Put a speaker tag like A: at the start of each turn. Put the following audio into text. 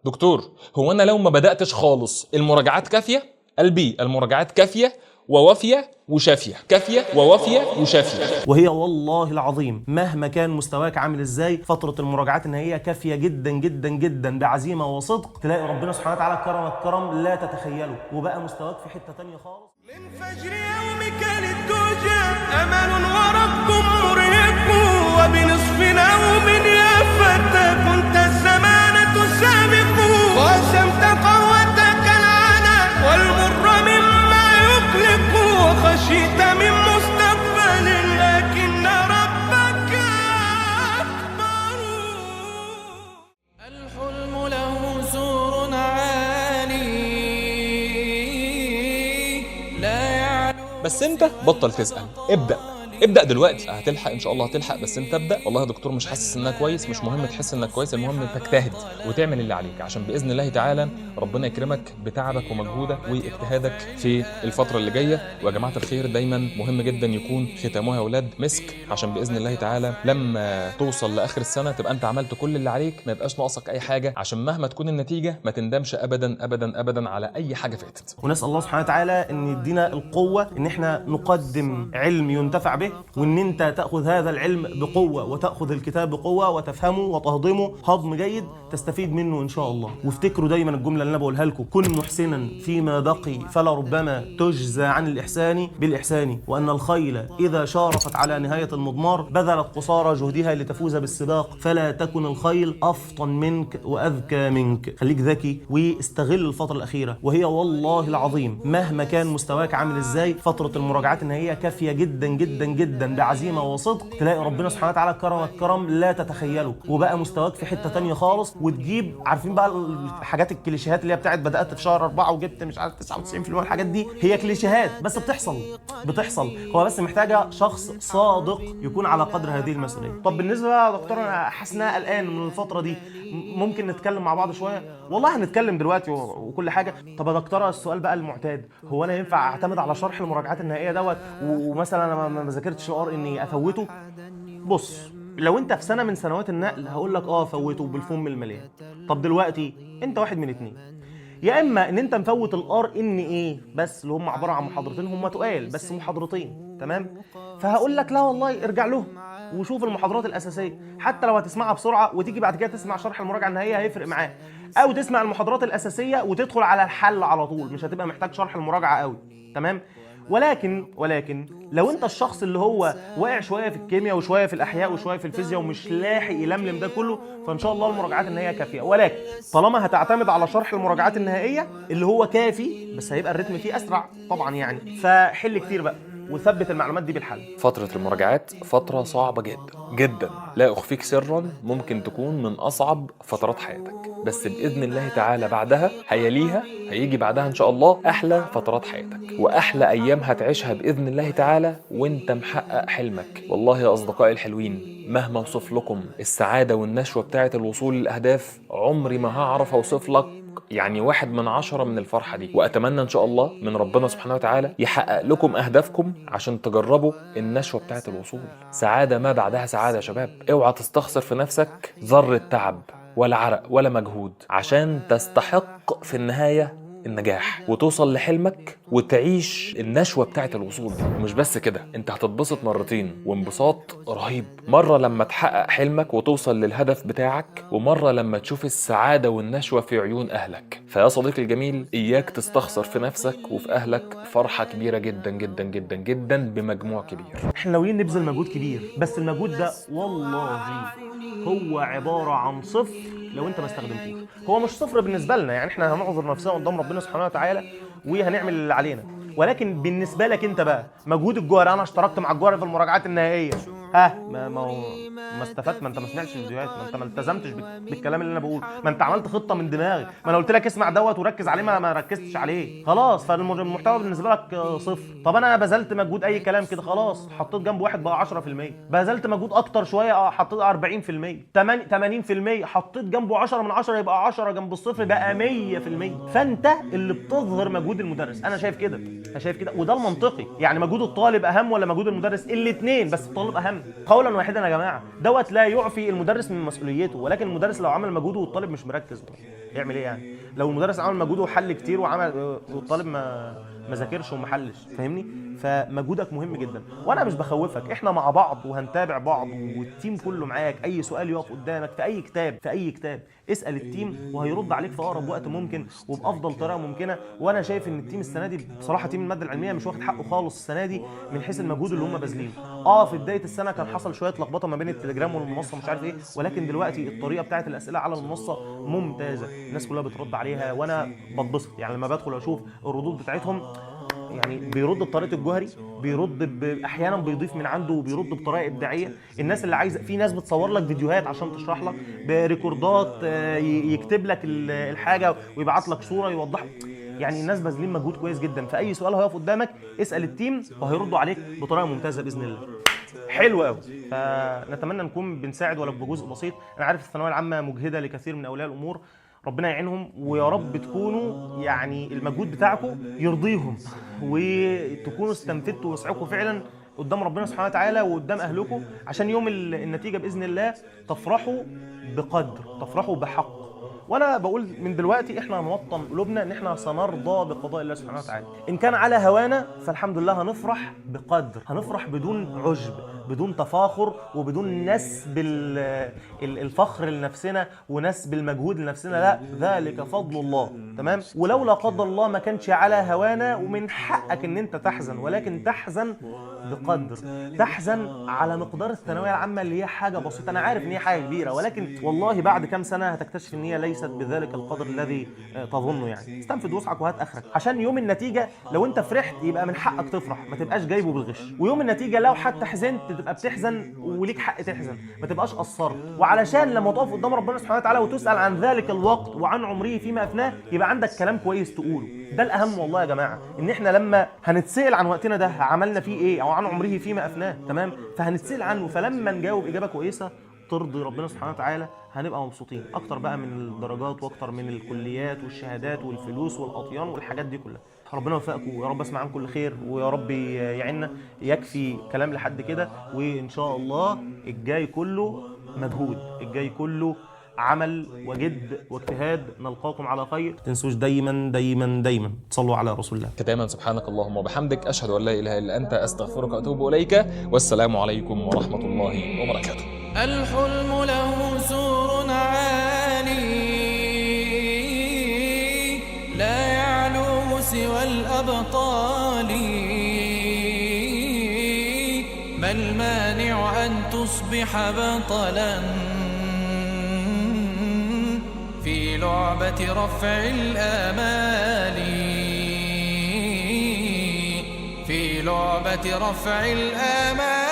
A: دكتور، هو انا لو ما بداتش خالص المراجعات كافيه؟ قلبي المراجعات كافيه ووافيه وشافيه، كافيه ووافيه وشافيه.
B: وهي والله العظيم مهما كان مستواك عامل ازاي، فتره المراجعات ان هي كافيه جدا جدا جدا بعزيمه وصدق، تلاقي ربنا سبحانه وتعالى كرمك كرم لا تتخيله، وبقى مستواك في حته تانيه خالص.
C: للفجر يومك للدجى امل ورب مرهق، وبنصف نوم يا فتى كنت الزمان تسابق، وقسمت قوتك العنا والمر مما يقلق، وخشيت من مستقبل لكن ربك أكبر. الحلم له سور عالي لا يعلو.
A: بس انت بطل تسال، ابدا دلوقتي. هتلحق ان شاء الله، هتلحق. بس انت ابدا. والله يا دكتور مش حاسس انك كويس، مش مهم تحس انك كويس، المهم تجتهد وتعمل اللي عليك عشان باذن الله تعالى ربنا يكرمك بتعبك ومجهودك واجتهادك في الفتره اللي جايه. ويا جماعه الخير دايما مهم جدا يكون ختامها يا اولاد مسك، عشان باذن الله تعالى لما توصل لاخر السنه تبقى انت عملت كل اللي عليك، ما يبقاش ناقصك اي حاجه، عشان مهما تكون النتيجه ما تندمش ابدا ابدا ابدا على اي حاجه فاتت.
B: ونسال الله سبحانه وتعالى ان يدينا القوه ان احنا نقدم علم ينتفع به، وان انت تاخذ هذا العلم بقوه وتاخذ الكتاب بقوه وتفهمه وتهضمه هضم جيد تستفيد منه ان شاء الله. وافتكروا دايما الجمله اللي انا بقولها لكم: كن محسنا فيما بقي فلربما تجزى عن الاحسان بالاحسان، وان الخيل اذا شارفت على نهايه المضمار بذلت قصارى جهدها لتفوز بالسباق، فلا تكن الخيل افطن منك واذكى منك. خليك ذكي واستغل الفتره الاخيره، وهي والله العظيم مهما كان مستواك عامل ازاي، فتره المراجعات ان هي كافيه جدا جدا جدا بعزيمه وصدق، تلاقي ربنا سبحانه وتعالى كرمك كرم لا تتخيله، وبقى مستواك في حته تانيه خالص. وتجيب عارفين بقى الحاجات الكليشيهات اللي هي بتاعت بدات في شهر 4 وجبت مش عارف 99%، الحاجات دي هي كليشيهات بس بتحصل. هو بس محتاجه شخص صادق يكون على قدر هذه المسؤوليه. طب بالنسبه بقى يا دكتور، انا حاسس ان انا قلقان من الفتره دي، ممكن نتكلم مع بعض شويه؟ والله هنتكلم دلوقتي وكل حاجه. طب يا دكتوره السؤال بقى المعتاد، هو انا ينفع اعتمد على شرح المراجعات النهائيه دوت ومثلا انا ما ذاكرتش ار اني افوته؟ بص، لو انت في سنه من سنوات النقل هقول لك فوته بالفم المليان. طب دلوقتي انت واحد من اتنين: يا اما ان انت مفوت الار ان ايه بس اللي هم عباره عن محاضرتين، هم تقال بس محاضرتين، تمام؟ فهقول لك لا والله ارجع لهم وشوف المحاضرات الاساسيه، حتى لو هتسمعها بسرعه وتيجي بعد كده تسمع شرح المراجعه النهائيه هيفرق معاك، او تسمع المحاضرات الاساسيه وتدخل على الحل على طول، مش هتبقى محتاج شرح المراجعه قوي، تمام؟ ولكن لو انت الشخص اللي هو واقع شويه في الكيمياء وشويه في الاحياء وشويه في الفيزياء ومش لاحق يلملم ده كله، فان شاء الله المراجعات النهائيه كافيه. ولكن طالما هتعتمد على شرح المراجعات النهائيه اللي هو كافي، بس هيبقى الريتم فيه اسرع طبعا يعني، فحل كتير بقى وثبت المعلومات دي بالحل.
A: فترة المراجعات فترة صعبة جدا جدا، لا أخفيك سرا ممكن تكون من أصعب فترات حياتك، بس بإذن الله تعالى بعدها هيجي بعدها إن شاء الله أحلى فترات حياتك وأحلى أيام هتعيشها بإذن الله تعالى وإنت محقق حلمك. والله يا أصدقائي الحلوين، مهما أوصف لكم السعادة والنشوة بتاعة الوصول للأهداف، عمري ما هعرف أوصف لك يعني 1 من 10 من الفرحة دي. وأتمنى إن شاء الله من ربنا سبحانه وتعالى يحقق لكم أهدافكم عشان تجربوا النشوة بتاعة الوصول. سعادة ما بعدها سعادة يا شباب. اوعى تستخسر في نفسك ذرة تعب ولا عرق ولا مجهود عشان تستحق في النهاية النجاح وتوصل لحلمك وتعيش النشوة بتاعة الوصول دي. ومش بس كده، انت هتتبسط مرتين وانبساط رهيب، مرة لما تحقق حلمك وتوصل للهدف بتاعك، ومرة لما تشوف السعادة والنشوة في عيون أهلك. فيا صديقي الجميل، إياك تستخسر في نفسك وفي أهلك فرحة كبيرة جدا جدا جدا جدا بمجموع كبير.
B: احنا ناويين نبذل مجهود كبير، بس المجهود ده والله هو عبارة عن صفر لو انت ما استخدمتوش. هو مش صفر بالنسبة لنا، يعني احنا هنعذر نفسنا قدام ربنا سبحانه وتعالى وهنعمل اللي علينا، ولكن بالنسبة لك انت بقى مجهود الجوهري. انا اشتركت مع الجوهري في المراجعات النهائية، ما استفدت، ما انت ما سمعتش الفيديوهات، ما انت ما التزمتش بالكلام اللي انا بقوله، ما انت عملت خطة من دماغي، ما انا قلت لك اسمع دوت وركز عليه، ما ركزتش عليه، خلاص فالمحتوى بالنسبة لك صفر. طب انا بذلت مجهود اي كلام كده، خلاص حطيت جنب واحد بقى 10%، بذلت مجهود اكتر شوية حطيت 40%، 80%، حطيت جنبه 10 من 10 يبقى 10 جنب الصفر بقى 100%. فانت اللي بتظهر مجهود المدرس. انا شايف كده وده المنطقي. يعني مجهود الطالب اهم ولا مجهود المدرس؟ الاثنين، بس الطالب اهم قولا واحدا يا جماعه. دوت لا يعفي المدرس من مسؤوليته، ولكن المدرس لو عمل مجهوده والطالب مش مركز يعمل ايه يعني؟ لو المدرس عمل مجهود وحل كتير وعمل والطالب ما ذاكرش وما حلش، فاهمني؟ فمجهودك مهم جدا، وانا مش بخوفك، احنا مع بعض وهنتابع بعض والتيم كله معاك. اي سؤال يقف قدامك في اي كتاب اسال التيم وهيرد عليك في اقرب وقت ممكن وبافضل طريقه ممكنه. وانا شايف ان التيم السنه دي بصراحه تيم الماده العلميه مش واخد حقه خالص السنه دي من حيث المجهود اللي هم باذلينه. في بدايه السنه كان حصل شويه لخبطه ما بين التليجرام والمنصه مش عارف ايه، ولكن دلوقتي الطريقه بتاعت الاسئله على المنصه ممتازه، الناس كلها بترد عليها وانا بتبسط. يعني لما بدخل اشوف الردود بتاعتهم، يعني بيرد بطريقه الجوهري، بيرد احيانا بيضيف من عنده وبيرد بطريقه ابداعيه. الناس اللي عايزه، في ناس بتصور لك فيديوهات عشان تشرح لك بريكوردات، يكتب لك الحاجه ويبعت لك صوره يوضح. يعني الناس باذلين مجهود كويس جدا. فاي سؤال هيقف قدامك اسال التيم وهيردوا عليك بطريقه ممتازه باذن الله. حلو قوي. فنتمنى نكون بنساعد ولو بجزء بسيط. انا عارف الثانويه العامه مجهده لكثير من اولياء الامور، ربنا يعينهم ويا رب تكونوا يعني المجهود بتاعكم يرضيهم وتكونوا استنفدتوا وسعكم فعلا قدام ربنا سبحانه وتعالى وقدام اهلكم، عشان يوم النتيجه باذن الله تفرحوا بقدر، تفرحوا بحق. وانا بقول من دلوقتي احنا هنوطن قلوبنا ان احنا سنرضى بقضاء الله سبحانه وتعالى. ان كان على هوانا فالحمد لله هنفرح بقدر، هنفرح بدون عجب، بدون تفاخر وبدون نسب الفخر لنفسنا ونسب المجهود لنفسنا، لا، ذلك فضل الله. تمام؟ ولو لا قدر الله ما كانش على هوانا، ومن حقك ان انت تحزن، ولكن تحزن بقدر، تحزن على مقدار الثانويه العامه اللي هي حاجه بسيطه. انا عارف ان هي حاجه كبيره، ولكن والله بعد كام سنه هتكتشف ان هي ليست بذلك القدر الذي تظنه. يعني استنفد وسعك وهات اخرك، عشان يوم النتيجه لو انت فرحت يبقى من حقك تفرح، ما تبقاش جايبه بالغش. ويوم النتيجه لو حتى حزنت تبقى بتحزن وليك حق تحزن، ما تبقاش قصرت. وعلشان لما تقف قدام ربنا سبحانه وتعالى وتسال عن ذلك الوقت وعن عمره فيما افناه، يبقى عندك كلام كويس تقوله. ده الاهم والله يا جماعه، ان احنا لما هنتسال عن وقتنا ده عملنا فيه ايه، او عن عمره فيما افناه، تمام؟ فهنتسال عنه، فلما نجاوب اجابه كويسه ترضي ربنا سبحانه وتعالى هنبقى مبسوطين اكتر بقى من الدرجات واكتر من الكليات والشهادات والفلوس والاطيان والحاجات دي كلها. ربنا يوفقكم ويا رب اسمع عنكم كل خير، ويا رب يعيننا. يكفي كلام لحد كده، وان شاء الله الجاي كله مجهود، الجاي كله عمل وجد واجتهاد. نلقاكم على خير. ما تنسوش دايما دايما دايما تصلوا على رسول الله.
A: ختاما سبحانك اللهم وبحمدك، اشهد ان لا اله الا انت، استغفرك واتوب اليك، والسلام عليكم ورحمه الله وبركاته.
C: الحلم له سور عالي لا يعلو سوى الأبطال، ما المانع أن تصبح بطلا في لعبة رفع الآمال، في لعبة رفع الآمال.